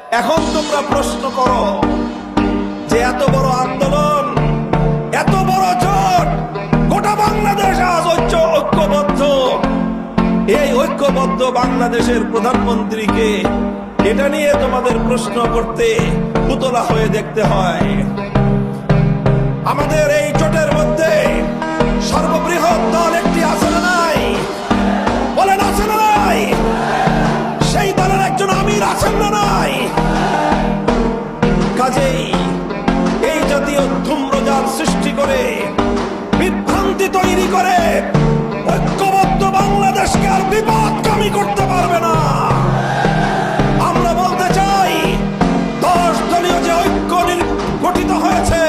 এখন তোমরা প্রশ্ন করো যে এত বড় আন্দোলন, এত বড় জোট, গোটা বাংলাদেশ আজ ঐক্যবদ্ধ, এই ঐক্যবদ্ধ বাংলাদেশের প্রধানমন্ত্রীকে এটা নিয়ে তোমাদের প্রশ্ন করতে পুতলা হয়ে দেখতে হয়। আমাদের এই জোটের মধ্যে সর্ববৃহৎ দল একটি আছে না নাই? বলেন আছে না নাই? সেই দলের একজন আমির আছেন না নাই? কাজেই এই জাতীয় ধূম্রজাল সৃষ্টি করে, বিভ্রান্তি তৈরি করে ঐক্যবদ্ধ বাংলাদেশকে আর বিপদগামী করতে পারবে না। আমরা বলতে চাই 10 দলীয় যে ঐক্য গঠিত হয়েছে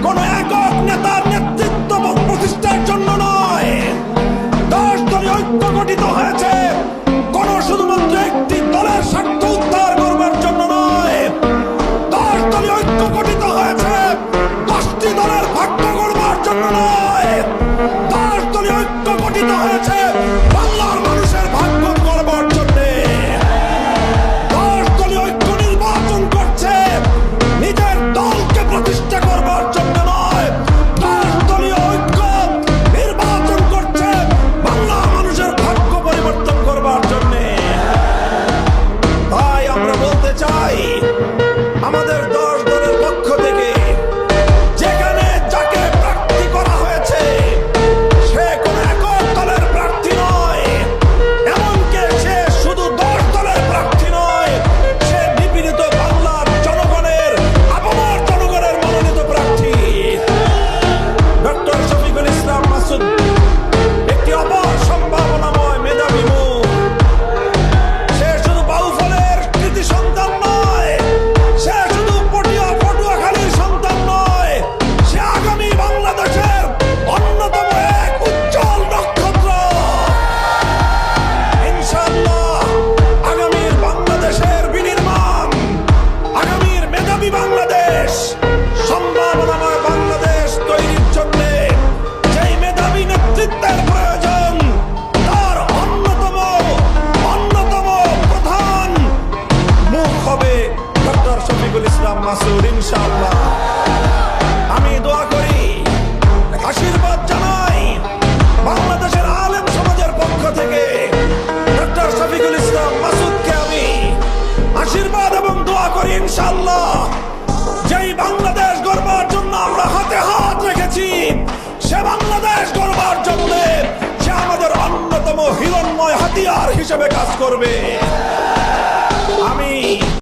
কোন একক নেতার নেতৃত্ব প্রতিষ্ঠার জন্য নয়। 10 দলীয় ঐক্য গঠিত হয়েছে কোন শুধুমাত্র একটি দলের স্বার্থ উদ্ধার করবার জন্য নয়। 10 দলীয় ঐক্য গঠিত হয়েছে 10টি দলের ভাগ্য করবার জন্য নয়। 10 দলীয় ঐক্য গঠিত হয়েছে বাংলার মানুষের ভাগ্য করবার জন্য। 10 দলীয় ঐক্য নির্বাচন করছে নিজের দলকে প্রতিষ্ঠা করবার জন্য নয়। 10 দলীয় ঐক্য নির্বাচন করছে বাংলার মানুষের ভাগ্য পরিবর্তন করবার জন্য। তাই আমরা বলতে চাই আমাদের 10 দলের পক্ষ থেকে যেখানে যাকে প্রার্থী করা হয়েছে সে কোন একক দলের প্রার্থী নয়, এমনকি সে শুধু 10 দলের প্রার্থী নয়, সে নিপীড়িত বাংলার জনগণের, আপামর জনগণের মনোনীত প্রার্থী। ডক্টর শফিকুল ইসলাম মাসুদ একটি অপার সম্ভাবনাময় মেধাবী মুখ। সে শুধু বাউফলের কৃতি সন্তান নয়, সে শুধু পটুয়াখালীর সন্তান নয়, সে আগামী বাংলাদেশের অন্যতম এক উজ্জ্বল নক্ষত্র। ইনশাআল্লাহ আগামীর বাংলাদেশের বিনির্মাণ, আগামীর মেধাবী বাংলাদেশ, সম্ভাবনাময় বাংলাদেশ তৈরির জন্য যেই মেধাবী নেতৃত্বের প্রয়োজন তার অন্যতম প্রধান মুখ হবে ডক্টর শফিকুল ইসলাম মাসুদ। ইনশাআল্লাহ আমি দোয়া করি, আশীর্বাদ জানাই বাংলাদেশের আলেম সমাজের পক্ষ থেকে ডক্টর শফিকুল ইসলাম মাসুদকে আমি আশীর্বাদ এবং দোয়া করি। ইনশাআল্লাহ যেই বাংলাদেশ গড়বার জন্য আমরা হাতে হাত রেখেছি, সে বাংলাদেশ গড়বার জন্য সে আমাদের অন্যতম হিরণ্ময় হাতিয়ার হিসেবে কাজ করবে।